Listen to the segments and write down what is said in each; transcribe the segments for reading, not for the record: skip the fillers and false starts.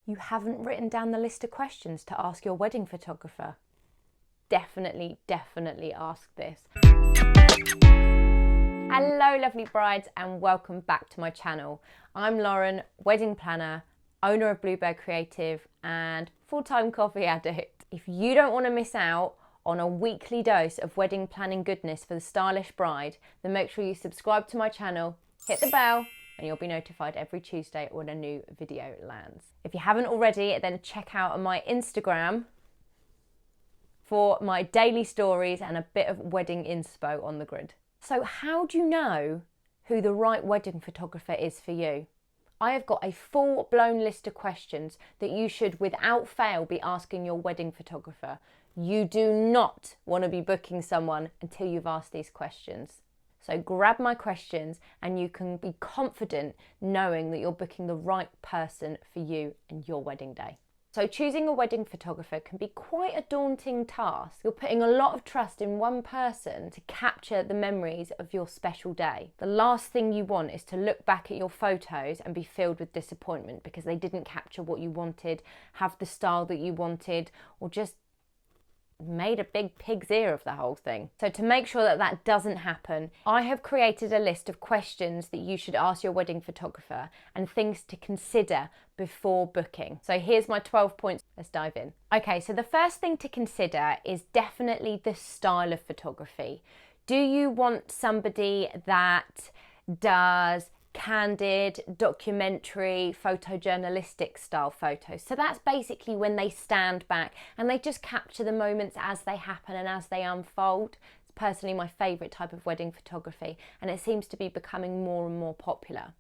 You haven't written down the list of questions to ask your wedding photographer. Definitely ask this. Hello lovely brides and welcome back to my channel. I'm Lauren, wedding planner, owner of Bluebird Creative and full-time coffee addict. If you don't want to miss out on a weekly dose of wedding planning goodness for the stylish bride, then make sure you subscribe to my channel, hit the bell, and you'll be notified every Tuesday when a new video lands. If you haven't already, then check out my Instagram for my daily stories and a bit of wedding inspo on the grid. So how do you know who the right wedding photographer is for you? I have got a full-blown list of questions that you should, without fail, be asking your wedding photographer. You do not want to be booking someone until you've asked these questions. So grab my questions and you can be confident knowing that you're booking the right person for you and your wedding day. So choosing a wedding photographer can be quite a daunting task. You're putting a lot of trust in one person to capture the memories of your special day. The last thing you want is to look back at your photos and be filled with disappointment because they didn't capture what you wanted, have the style that you wanted, or just made a big pig's ear of the whole thing. So to make sure that that doesn't happen, I have created a list of questions that you should ask your wedding photographer and things to consider before booking. So here's my 12 points. Let's dive in. Okay, so the first thing to consider is definitely the style of photography. Do you want somebody that does candid, documentary, photojournalistic style photos? So that's basically when they stand back and they just capture the moments as they happen and as they unfold. It's personally my favourite type of wedding photography, and it seems to be becoming more and more popular.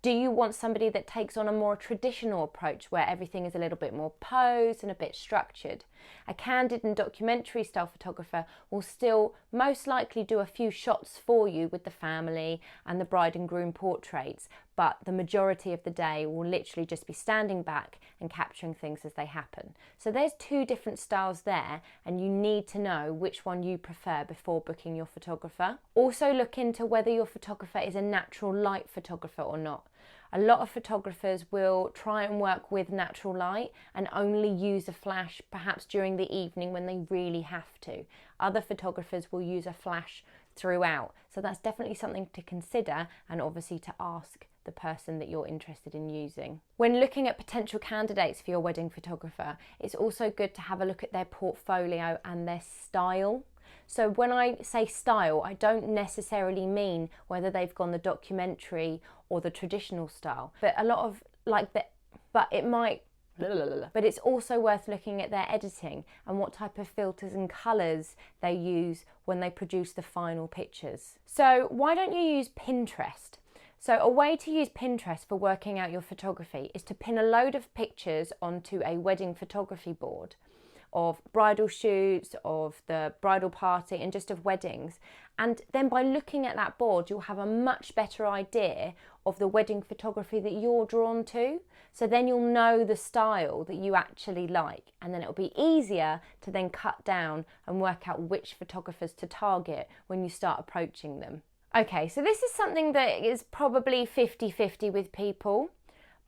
Do you want somebody that takes on a more traditional approach where everything is a little bit more posed and a bit structured? A candid and documentary style photographer will still most likely do a few shots for you with the family and the bride and groom portraits, but the majority of the day will literally just be standing back and capturing things as they happen. So there's two different styles there, and you need to know which one you prefer before booking your photographer. Also look into whether your photographer is a natural light photographer or not. A lot of photographers will try and work with natural light and only use a flash perhaps during the evening when they really have to. Other photographers will use a flash throughout. So that's definitely something to consider and obviously to ask the person that you're interested in using. When looking at potential candidates for your wedding photographer, it's also good to have a look at their portfolio and their style. So when I say style, I don't necessarily mean whether they've gone the documentary or the traditional style, but a lot of but it's also worth looking at their editing and what type of filters and colours they use when they produce the final pictures. So why don't you use Pinterest? So a way to use Pinterest for working out your photography is to pin a load of pictures onto a wedding photography board of bridal shoots, of the bridal party and just of weddings. And then by looking at that board, you'll have a much better idea of the wedding photography that you're drawn to. So then you'll know the style that you actually like, and then it'll be easier to then cut down and work out which photographers to target when you start approaching them. Okay, so this is something that is probably 50-50 with people,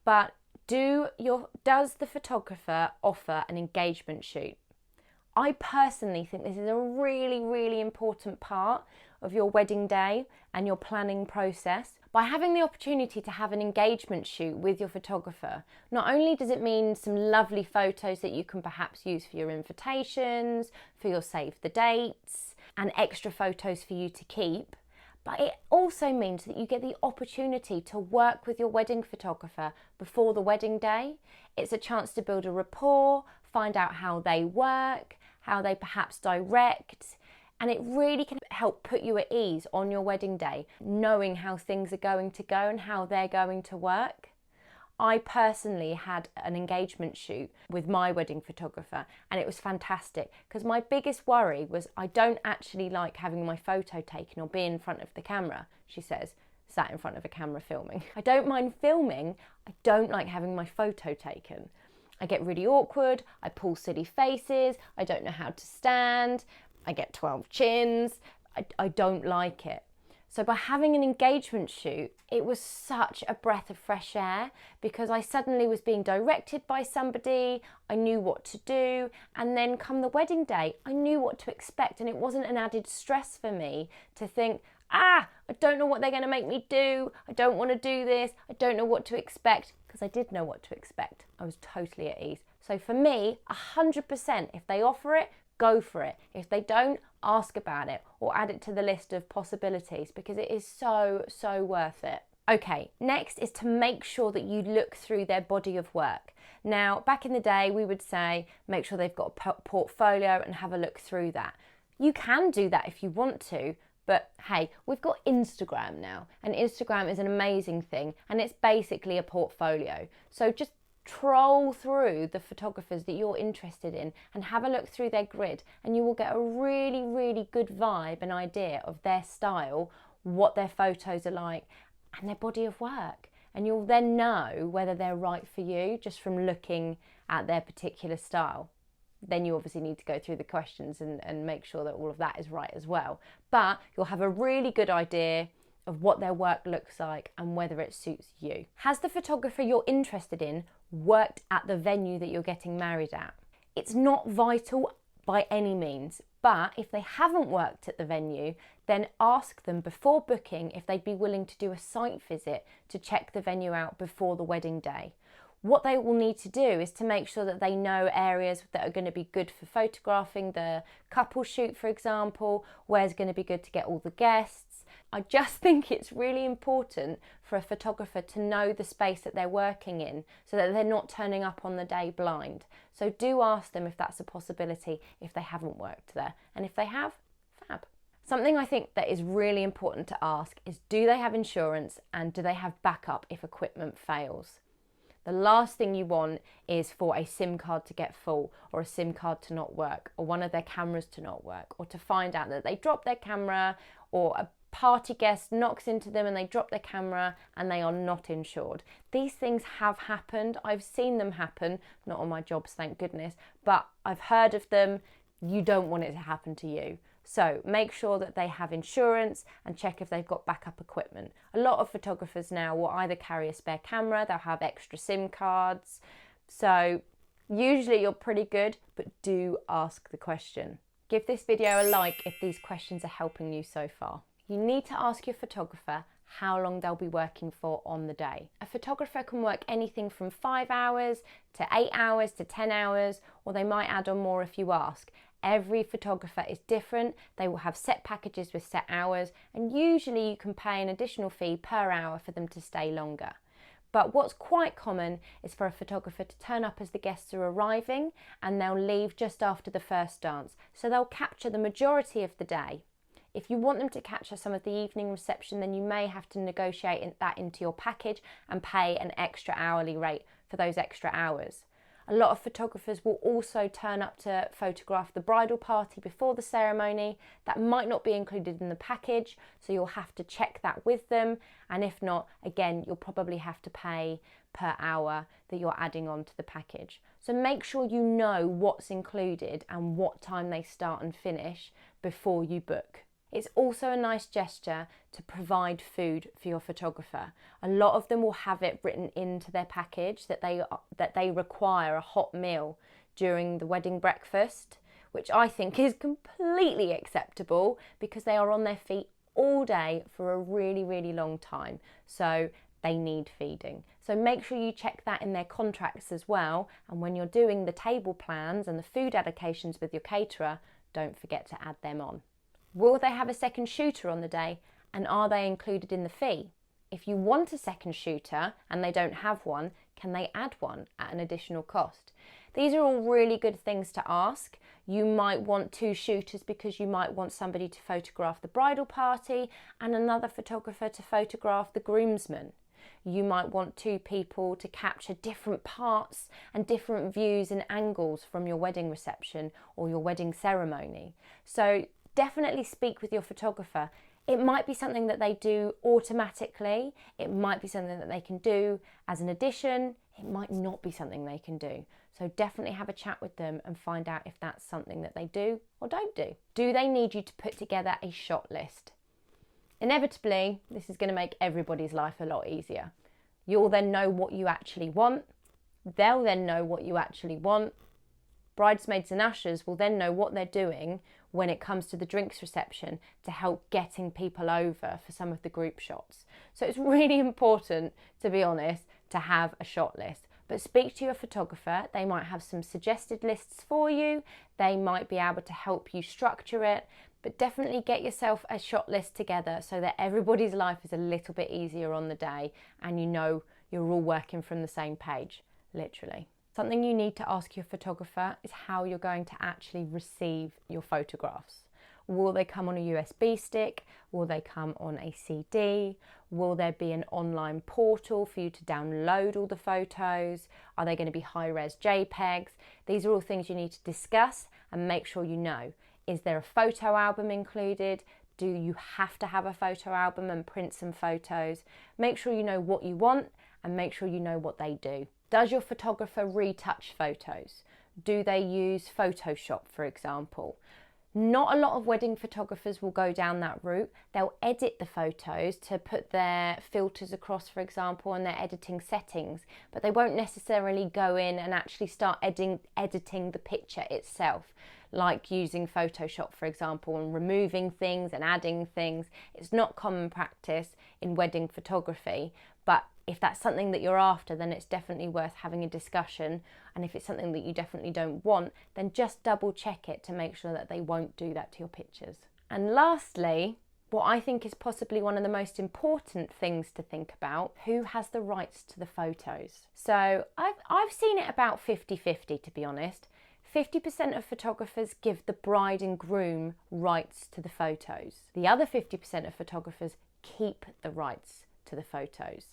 but does the photographer offer an engagement shoot? I personally think this is a really important part of your wedding day and your planning process. By having the opportunity to have an engagement shoot with your photographer, not only does it mean some lovely photos that you can perhaps use for your invitations, for your save the dates, and extra photos for you to keep, but it also means that you get the opportunity to work with your wedding photographer before the wedding day. It's a chance to build a rapport, find out how they work, how they perhaps direct, and it really can help put you at ease on your wedding day, knowing how things are going to go and how they're going to work. I personally had an engagement shoot with my wedding photographer and it was fantastic because my biggest worry was I don't actually like having my photo taken or be in front of the camera, she says, sat in front of a camera filming. I don't mind filming, I don't like having my photo taken. I get really awkward, I pull silly faces, I don't know how to stand, I get 12 chins, I don't like it. So by having an engagement shoot, it was such a breath of fresh air because I suddenly was being directed by somebody, I knew what to do, and then come the wedding day, I knew what to expect, and it wasn't an added stress for me to think, I don't know what they're going to make me do, I don't want to do this, I don't know what to expect, because I did know what to expect. I was totally at ease. So for me, 100%, if they offer it, go for it. If they don't, ask about it or add it to the list of possibilities because it is so, so worth it. Okay, next is to make sure that you look through their body of work. Now, back in the day, we would say make sure they've got a portfolio and have a look through that. You can do that if you want to, but hey, we've got Instagram now, and Instagram is an amazing thing, and it's basically a portfolio. So just troll through the photographers that you're interested in and have a look through their grid, and you will get a really, really good vibe and idea of their style, what their photos are like, and their body of work. And you'll then know whether they're right for you just from looking at their particular style. Then you obviously need to go through the questions and make sure that all of that is right as well. But you'll have a really good idea of what their work looks like and whether it suits you. Has the photographer you're interested in worked at the venue that you're getting married at? It's not vital by any means, but if they haven't worked at the venue, then ask them before booking if they'd be willing to do a site visit to check the venue out before the wedding day. What they will need to do is to make sure that they know areas that are going to be good for photographing the couple shoot, for example, where's going to be good to get all the guests. I just think it's really important for a photographer to know the space that they're working in so that they're not turning up on the day blind. So do ask them if that's a possibility if they haven't worked there. And if they have, fab. Something I think that is really important to ask is, do they have insurance and do they have backup if equipment fails? The last thing you want is for a SIM card to get full or a SIM card to not work or one of their cameras to not work or to find out that they dropped their camera or a party guest knocks into them and they drop their camera and they are not insured. These things have happened. I've seen them happen, not on my jobs, thank goodness, but I've heard of them. You don't want it to happen to you. So make sure that they have insurance and check if they've got backup equipment. A lot of photographers now will either carry a spare camera, they'll have extra SIM cards. So usually you're pretty good, but do ask the question. Give this video a like if these questions are helping you so far. You need to ask your photographer how long they'll be working for on the day. A photographer can work anything from 5 hours to 8 hours to 10 hours, or they might add on more if you ask. Every photographer is different. They will have set packages with set hours, and usually you can pay an additional fee per hour for them to stay longer. But what's quite common is for a photographer to turn up as the guests are arriving and they'll leave just after the first dance. So they'll capture the majority of the day. If you want them to capture some of the evening reception, then you may have to negotiate that into your package and pay an extra hourly rate for those extra hours. A lot of photographers will also turn up to photograph the bridal party before the ceremony. That might not be included in the package, so you'll have to check that with them. And if not, again, you'll probably have to pay per hour that you're adding on to the package. So make sure you know what's included and what time they start and finish before you book. It's also a nice gesture to provide food for your photographer. A lot of them will have it written into their package that they require a hot meal during the wedding breakfast, which I think is completely acceptable because they are on their feet all day for a really, really long time. So they need feeding. So make sure you check that in their contracts as well. And when you're doing the table plans and the food allocations with your caterer, don't forget to add them on. Will they have a second shooter on the day, and are they included in the fee? If you want a second shooter and they don't have one, can they add one at an additional cost? These are all really good things to ask. You might want 2 shooters because you might want somebody to photograph the bridal party and another photographer to photograph the groomsmen. You might want 2 people to capture different parts and different views and angles from your wedding reception or your wedding ceremony. So definitely speak with your photographer. It might be something that they do automatically. It might be something that they can do as an addition. It might not be something they can do. So definitely have a chat with them and find out if that's something that they do or don't do. Do they need you to put together a shot list? Inevitably, this is going to make everybody's life a lot easier. You'll then know what you actually want. They'll then know what you actually want. Bridesmaids and ushers will then know what they're doing when it comes to the drinks reception to help getting people over for some of the group shots. So it's really important, to be honest, to have a shot list. But speak to your photographer. They might have some suggested lists for you. They might be able to help you structure it. But definitely get yourself a shot list together so that everybody's life is a little bit easier on the day and you know you're all working from the same page, literally. Something you need to ask your photographer is how you're going to actually receive your photographs. Will they come on a USB stick? Will they come on a CD? Will there be an online portal for you to download all the photos? Are they going to be high-res JPEGs? These are all things you need to discuss and make sure you know. Is there a photo album included? Do you have to have a photo album and print some photos? Make sure you know what you want and make sure you know what they do. Does your photographer retouch photos? Do they use Photoshop, for example? Not a lot of wedding photographers will go down that route. They'll edit the photos to put their filters across, for example, and their editing settings, but they won't necessarily go in and actually start editing the picture itself, like using Photoshop, for example, and removing things and adding things. It's not common practice in wedding photography, but if that's something that you're after, then it's definitely worth having a discussion. And if it's something that you definitely don't want, then just double check it to make sure that they won't do that to your pictures. And lastly, what I think is possibly one of the most important things to think about, who has the rights to the photos? So I've seen it about 50-50, to be honest. 50% of photographers give the bride and groom rights to the photos. The other 50% of photographers keep the rights to the photos.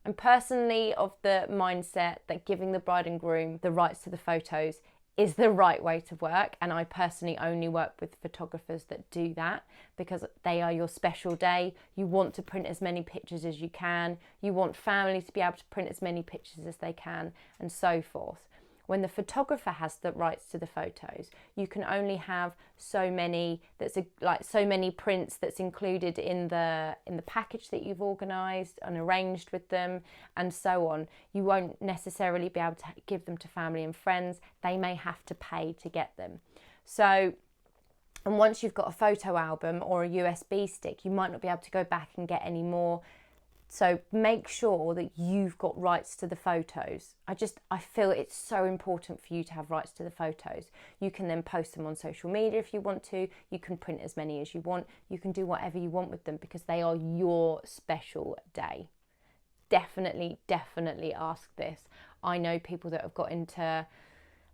I'm personally of the mindset that giving the bride and groom the rights to the photos is the right way to work, and I personally only work with photographers that do that because they are your special day. You want to print as many pictures as you can. You want family to be able to print as many pictures as they can, and so forth. When the photographer has the rights to the photos, you can only have so many so many prints that's included in the package that you've organised and arranged with them, and so on. You won't necessarily be able to give them to family and friends. They may have to pay to get them. So, and once you've got a photo album or a USB stick, you might not be able to go back and get any more. So make sure that you've got rights to the photos. I feel it's so important for you to have rights to the photos. You can then post them on social media if you want to. You can print as many as you want. You can do whatever you want with them because they are your special day. Definitely ask this. I know people that have got into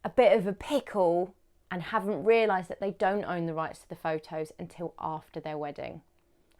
a bit of a pickle and haven't realised that they don't own the rights to the photos until after their wedding.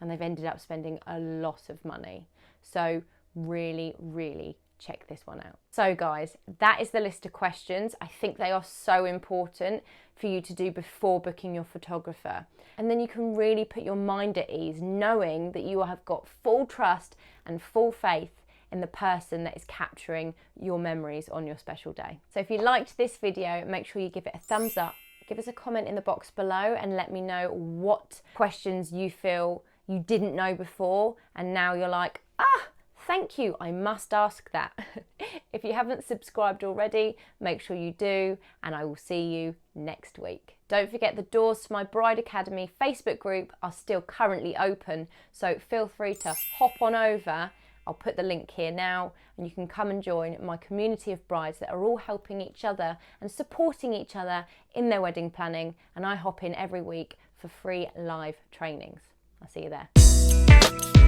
And they've ended up spending a lot of money. So really check this one out. So guys, that is the list of questions. I think they are so important for you to do before booking your photographer. And then you can really put your mind at ease knowing that you have got full trust and full faith in the person that is capturing your memories on your special day. So if you liked this video, make sure you give it a thumbs up. Give us a comment in the box below and let me know what questions you feel you didn't know before and now you're like, thank you, I must ask that. If you haven't subscribed already, make sure you do, and I will see you next week. Don't forget the doors to my Bride Academy Facebook group are still currently open, so feel free to hop on over. I'll put the link here now, and you can come and join my community of brides that are all helping each other and supporting each other in their wedding planning, and I hop in every week for free live trainings. I'll see you there.